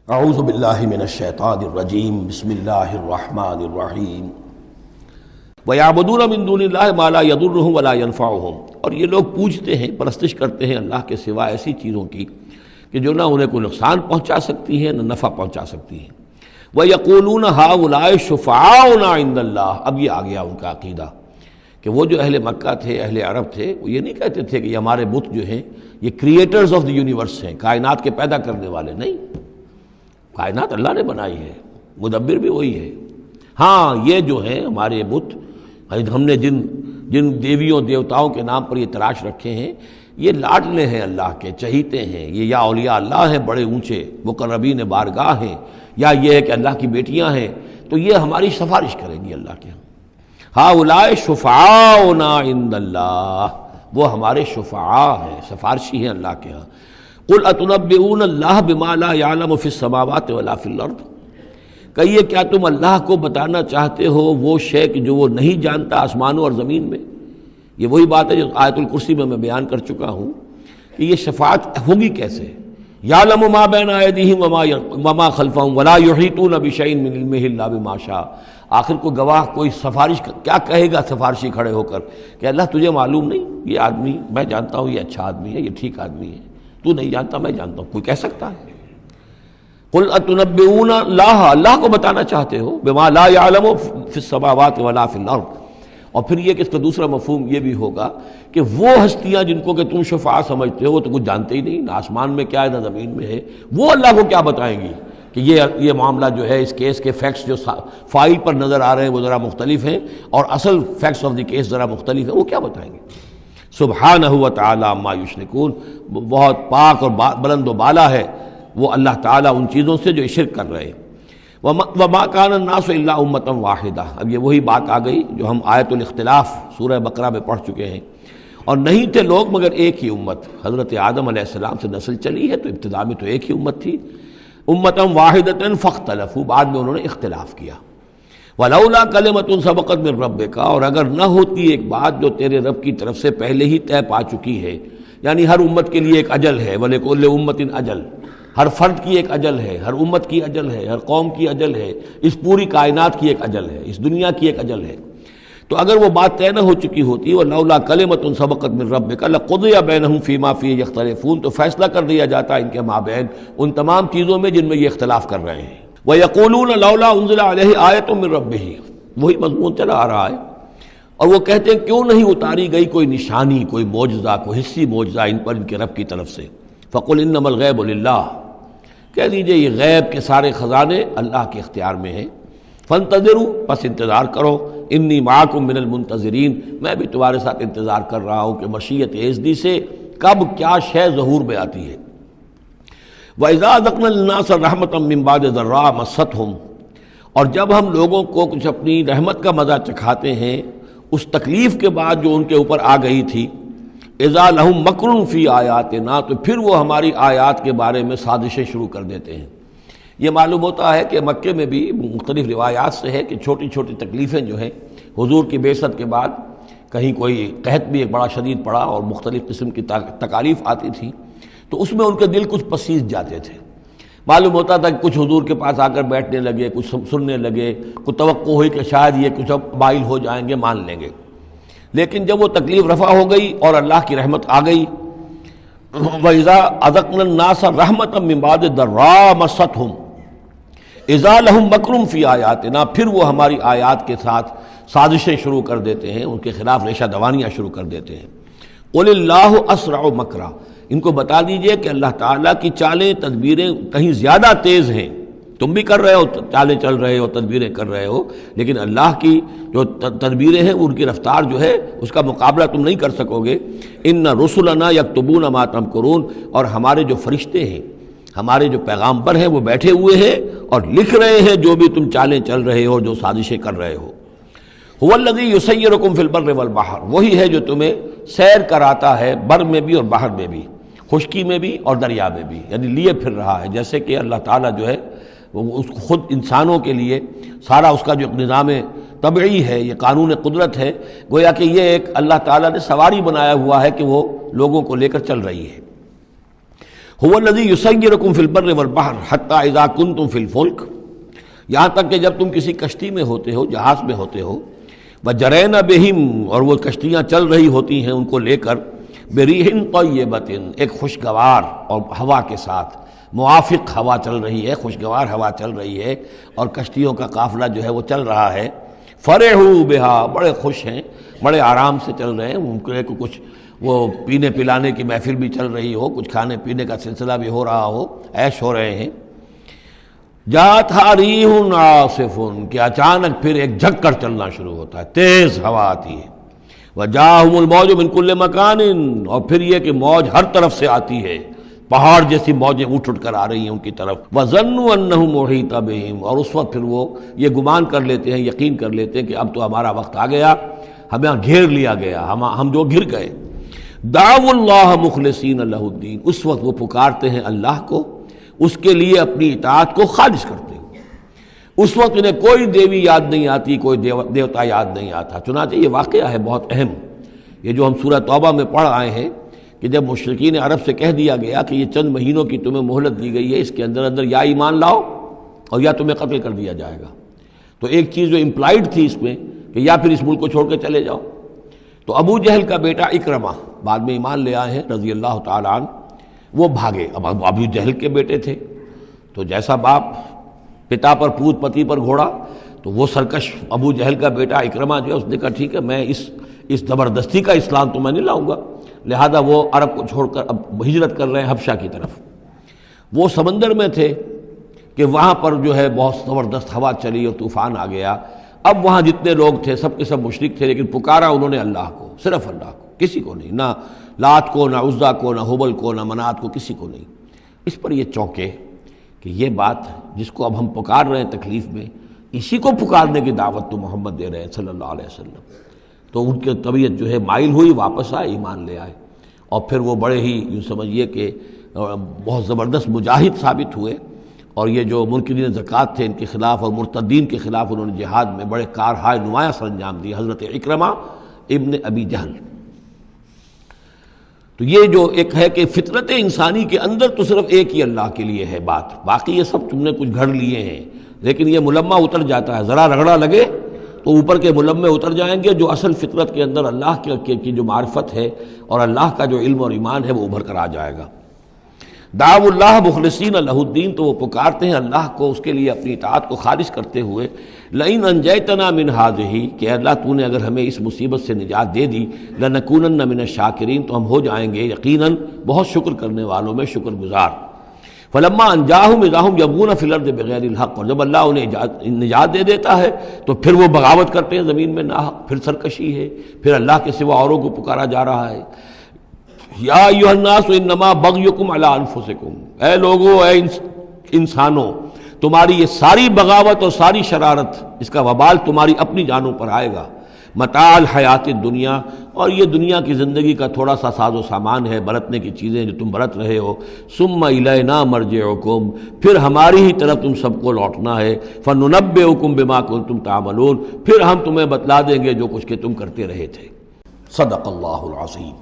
اعوذ باللہ من الشیطان الرجیم بسم اللہ الرحمن الرحیم وَيَعْبُدُونَ مِن دُونِ اللَّهِ مَا لَا يَضُرُّهُمْ وَلَا يَنفَعُهُمْ، اور یہ لوگ پوجتے ہیں، پرستش کرتے ہیں اللہ کے سوا ایسی چیزوں کی کہ جو نہ انہیں کوئی نقصان پہنچا سکتی ہیں نہ نفع پہنچا سکتی ہیں۔ وَيَقُولُونَ هَؤُلَاءِ شُفَعَاؤُنَا عِندَ اللَّهِ، اب یہ آ گیا ان کا عقیدہ کہ وہ جو اہل مکہ تھے، اہل عرب تھے، وہ یہ نہیں کہتے تھے کہ یہ ہمارے بت جو ہیں یہ کریٹرز آف دی یونیورس ہیں، کائنات کے پیدا کرنے والے نہیں، کائنات اللہ نے بنائی ہے، مدبر بھی وہی ہے۔ ہاں یہ جو ہیں ہمارے بت، ہم نے جن دیویوں دیوتاؤں کے نام پر یہ تراش رکھے ہیں، یہ لاڈلے ہیں اللہ کے، چہیتے ہیں، یہ یا اولیاء اللہ ہیں بڑے اونچے مقربین بارگاہ ہیں، یا یہ ہے کہ اللہ کی بیٹیاں ہیں، تو یہ ہماری سفارش کریں گی اللہ کے ہاں اولئک شفعاؤنا عند اللہ، وہ ہمارے شفعاء ہیں، سفارشی ہیں اللہ کے ہاں۔ قل اتنبئون اللہ بما لا يعلم فی السماوات ولا فی الارض، کہیے کیا تم اللہ کو بتانا چاہتے ہو وہ شے کہ جو وہ نہیں جانتا آسمانوں اور زمین میں؟ یہ وہی بات ہے جو آیت الکرسی میں بیان کر چکا ہوں کہ یہ شفاعت ہوگی کیسے۔ یعلم ما بین ایدیہم وما خلفہم ولا یحیطون بشیء من علمہ الا بما شاء، آخر کو گواہ کوئی سفارش کیا کہے گا سفارشی کھڑے ہو کر کہ اللہ تجھے معلوم نہیں، یہ آدمی میں جانتا ہوں یہ اچھا آدمی ہے، یہ ٹھیک آدمی ہے، تو نہیں جانتا میں جانتا ہوں، کوئی کہہ سکتا ہے؟ قل اتنبئون اللہ، اللہ کو بتانا چاہتے ہو بما لا يعلم فی السماوات ولا فی الارض، اور پھر یہ کہ اس کا دوسرا مفہوم یہ بھی ہوگا کہ وہ ہستیاں جن کو کہ تم شفاعہ سمجھتے ہو وہ تو کچھ جانتے ہی نہیں، نہ آسمان میں کیا ہے نہ زمین میں ہے، وہ اللہ کو کیا بتائیں گی کہ یہ معاملہ جو ہے اس کیس کے فیکٹس جو فائل پر نظر آ رہے ہیں وہ ذرا مختلف ہیں اور اصل فیکٹس آف دی کیس ذرا مختلف ہیں، وہ کیا بتائیں گے؟ سبحانہ و تعالی عما یشرکون، بہت پاک اور بلند و بالا ہے وہ اللہ تعالیٰ ان چیزوں سے جو شرک کر رہے ہیں۔ وما کان الناس الا امۃ واحدہ، اب یہ وہی بات آ گئی جو ہم آیت الاختلاف سورہ بقرہ میں پڑھ چکے ہیں، اور نہیں تھے لوگ مگر ایک ہی امت، حضرت آدم علیہ السلام سے نسل چلی ہے تو ابتدا میں تو ایک ہی امت تھی، امۃ واحدۃ فاختلفوا، بعد میں انہوں نے اختلاف کیا۔ ولولا کلمۃ سبقت من ربک، اور اگر نہ ہوتی ایک بات جو تیرے رب کی طرف سے پہلے ہی طے پا چکی ہے، یعنی ہر امت کے لیے ایک اجل ہے، ولکل امۃ اجل، ہر فرد کی ایک اجل ہے، ہر امت کی اجل ہے، ہر قوم کی اجل ہے، اس پوری کائنات کی ایک اجل ہے، اس دنیا کی ایک اجل ہے، تو اگر وہ بات طے نہ ہو چکی ہوتی ولولا کلمۃ سبقت من ربک لقضی بینہم فیما فیہ یختلفون، تو فیصلہ کر دیا جاتا ان کے مابین ان تمام چیزوں میں جن میں یہ اختلاف کر رہے ہیں۔ وَيَقُولُونَ لَوْلَا أُنزِلَ عَلَيْهِ آیَةٌ مِّن رَّبِّهِ، وہی مضمون چلا آ رہا ہے، اور وہ کہتے ہیں کیوں نہیں اتاری گئی کوئی نشانی، کوئی معجزہ، کوئی حصی معجزہ ان پر ان کے رب کی طرف سے۔ فَقُلْ إِنَّمَا الْغَيْبُ لِلَّهِ، کہہ دیجئے یہ غیب کے سارے خزانے اللہ کے اختیار میں ہیں۔ فَانتَظِرُوا، پس انتظار کرو، انی معکم من المنتظرین، میں بھی تمہارے ساتھ انتظار کر رہا ہوں کہ مشیت ایزدی سے کب کیا شے ظہور میں آتی ہے۔ وَإِذَا أَذَقْنَا النَّاسَ رَحْمَةً مِّن بَعْدِ ضَرَّاءَ مَسَّتْهُمْ، اور جب ہم لوگوں کو کچھ اپنی رحمت کا مزہ چکھاتے ہیں اس تکلیف کے بعد جو ان کے اوپر آ گئی تھی، اذا لہم مکر فی آیاتنا، تو پھر وہ ہماری آیات کے بارے میں سازشیں شروع کر دیتے ہیں۔ یہ معلوم ہوتا ہے کہ مکے میں بھی مختلف روایات سے ہے کہ چھوٹی چھوٹی تکلیفیں جو ہیں حضور کی بعثت کے بعد، کہیں کوئی قحط بھی ایک بڑا شدید پڑا اور مختلف قسم کی تکالیف آتی تھی، تو اس میں ان کے دل کچھ پسیج جاتے تھے، معلوم ہوتا تھا کہ کچھ حضور کے پاس آ کر بیٹھنے لگے، کچھ سننے لگے، کچھ توقع ہوئی کہ شاید یہ کچھ اب مائل ہو جائیں گے، مان لیں گے، لیکن جب وہ تکلیف رفع ہو گئی اور اللہ کی رحمت آ گئی، وَإِذَا أَذَقْنَا النَّاسَ رَحْمَةً مِّن بَعْدِ ضَرَّاءَ مَسَّتْهُمْ اذا لہم مکر فی آیاتنا، پھر وہ ہماری آیات کے ساتھ سازشیں شروع کر دیتے ہیں، ان کے خلاف ریشہ دوانیاں شروع کر دیتے ہیں۔ قل اللہ اسرع مکرا، ان کو بتا دیجئے کہ اللہ تعالیٰ کی چالیں تدبیریں کہیں زیادہ تیز ہیں، تم بھی کر رہے ہو، چالیں چل رہے ہو، تدبیریں کر رہے ہو، لیکن اللہ کی جو تدبیریں ہیں ان کی رفتار جو ہے اس کا مقابلہ تم نہیں کر سکو گے۔ ان رسلنا یکتبون ما تمکرون، اور ہمارے جو فرشتے ہیں، ہمارے جو پیغامبر ہیں وہ بیٹھے ہوئے ہیں اور لکھ رہے ہیں جو بھی تم چالیں چل رہے ہو، جو سازشیں کر رہے ہو۔ هو الذی یسیرکم فی البر والبحر، وہی ہے جو تمہیں سیر کراتا ہے بر میں بھی اور بحر میں بھی، خشکی میں بھی اور دریا میں بھی، یعنی لیے پھر رہا ہے، جیسے کہ اللہ تعالیٰ جو ہے وہ خود انسانوں کے لیے سارا اس کا جو نظام طبعی ہے، یہ قانون قدرت ہے، گویا کہ یہ ایک اللہ تعالیٰ نے سواری بنایا ہوا ہے کہ وہ لوگوں کو لے کر چل رہی ہے۔ هو الذی یسیرکم فی البر والبحر حتی اذا کنتم فی الفلک، یہاں تک کہ جب تم کسی کشتی میں ہوتے ہو، جہاز میں ہوتے ہو، وجرین بہم، اور وہ کشتیاں چل رہی ہوتی ہیں ان کو لے کر، بریح طیبۃ، ایک خوشگوار اور ہوا کے ساتھ، موافق ہوا چل رہی ہے، خوشگوار ہوا چل رہی ہے، اور کشتیوں کا قافلہ جو ہے وہ چل رہا ہے، فرحوا بہا، بڑے خوش ہیں، بڑے آرام سے چل رہے ہیں، ممکن ہے کہ کچھ وہ پینے پلانے کی محفل بھی چل رہی ہو، کچھ کھانے پینے کا سلسلہ بھی ہو رہا ہو، عیش ہو رہے ہیں۔ جاءتھا ریح عاصف، کہ اچانک پھر ایک جھکڑ چلنا شروع ہوتا ہے، تیز ہوا آتی ہے، وجاءہم الموج من کل مکان، اور پھر یہ کہ موج ہر طرف سے آتی ہے، پہاڑ جیسی موجیں اٹھ کر آ رہی ہیں ان کی طرف، وظنوا انہ محیط بہم، اور اس وقت پھر وہ یہ گمان کر لیتے ہیں، یقین کر لیتے ہیں کہ اب تو ہمارا وقت آ گیا، ہمیں گھیر لیا گیا، ہم جو گر گئے۔ دعوا اللہ مخلصین لہ الدین، اس وقت وہ پکارتے ہیں اللہ کو، اس کے لیے اپنی اطاعت کو خالص کرتے ہیں، اس وقت انہیں کوئی دیوی یاد نہیں آتی، کوئی دیوتا یاد نہیں آتا۔ چنانچہ یہ واقعہ ہے بہت اہم، یہ جو ہم سورہ توبہ میں پڑھ آئے ہیں کہ جب مشرکین عرب سے کہہ دیا گیا کہ یہ چند مہینوں کی تمہیں مہلت دی گئی ہے، اس کے اندر اندر یا ایمان لاؤ اور یا تمہیں قتل کر دیا جائے گا، تو ایک چیز جو امپلائڈ تھی اس میں کہ یا پھر اس ملک کو چھوڑ کے چلے جاؤ۔ تو ابو جہل کا بیٹا اکرمہ بعد میں ایمان لے آئے ہیں رضی اللہ تعالیٰ عنہ، وہ بھاگے۔ اب ابو جہل کے بیٹے تھے تو جیسا باپ پتا پر پوت پتی پر گھوڑا، تو وہ سرکش ابو جہل کا بیٹا اکرمہ جو ہے اس نے کہا ٹھیک ہے، میں اس زبردستی کا اسلام تو میں نہیں لاؤں گا، لہذا وہ عرب کو چھوڑ کر اب ہجرت کر رہے ہیں حبشہ کی طرف۔ وہ سمندر میں تھے کہ وہاں پر جو ہے بہت زبردست ہوا چلی اور طوفان آ گیا۔ اب وہاں جتنے لوگ تھے سب کے سب مشرک تھے، لیکن پکارا انہوں نے اللہ کو، صرف اللہ کو، کسی کو نہیں، نہ لات کو، نہ عزا کو، نہ حبل کو، نہ منات کو، کسی کو نہیں۔ اس پر یہ چونکے کہ یہ بات جس کو اب ہم پکار رہے ہیں تکلیف میں، اسی کو پکارنے کی دعوت تو محمد دے رہے ہیں صلی اللہ علیہ وسلم۔ تو ان کی طبیعت جو ہے مائل ہوئی، واپس آئے، ایمان لے آئے، اور پھر وہ بڑے ہی یوں سمجھیے کہ بہت زبردست مجاہد ثابت ہوئے، اور یہ جو منکرین زکوٰۃ تھے ان کے خلاف اور مرتدین کے خلاف انہوں نے جہاد میں بڑے کارہائے نمایاں سر انجام دی، حضرت اکرمہ ابن ابی جہل۔ تو یہ جو ایک ہے کہ فطرت انسانی کے اندر تو صرف ایک ہی اللہ کے لیے ہے بات، باقی یہ سب تم نے کچھ گھڑ لیے ہیں، لیکن یہ ملمہ اتر جاتا ہے، ذرا رگڑا لگے تو اوپر کے ملمے اتر جائیں گے، جو اصل فطرت کے اندر اللہ کی جو معرفت ہے اور اللہ کا جو علم اور ایمان ہے وہ ابھر کر آ جائے گا۔ دعوا اللہ مخلصین لہ الدین، تو وہ پکارتے ہیں اللہ کو اس کے لیے اپنی اطاعت کو خالص کرتے ہوئے، لئن انجیتنا من ہذہ، کہ اللہ تو نے اگر ہمیں اس مصیبت سے نجات دے دی، لنکونن من الشاکرین، تو ہم ہو جائیں گے یقیناً بہت شکر کرنے والوں میں شکر گزار۔ فلما انجاہم اذا ہم یبغون فی الارض بغیر الحق، اور جب اللہ انہیں نجات دے دیتا ہے تو پھر وہ بغاوت کرتے ہیں زمین میں ناحق، پھر سرکشی ہے، پھر اللہ کے سوا اوروں کو پکارا جا رہا ہے۔ یا ایھا الناس انما بغیکم علی انفسکم، اے لوگو، اے انسانوں، تمہاری یہ ساری بغاوت اور ساری شرارت، اس کا وبال تمہاری اپنی جانوں پر آئے گا۔ متاع الحیات الدنیا، اور یہ دنیا کی زندگی کا تھوڑا سا ساز و سامان ہے، برتنے کی چیزیں جو تم برت رہے ہو۔ ثم الینا مرجعکم، پھر ہماری ہی طرف تم سب کو لوٹنا ہے۔ فننبئکم بما کنتم تعملون، پھر ہم تمہیں بتلا دیں گے جو کچھ کہ تم کرتے رہے تھے۔ صدق اللہ العظیم۔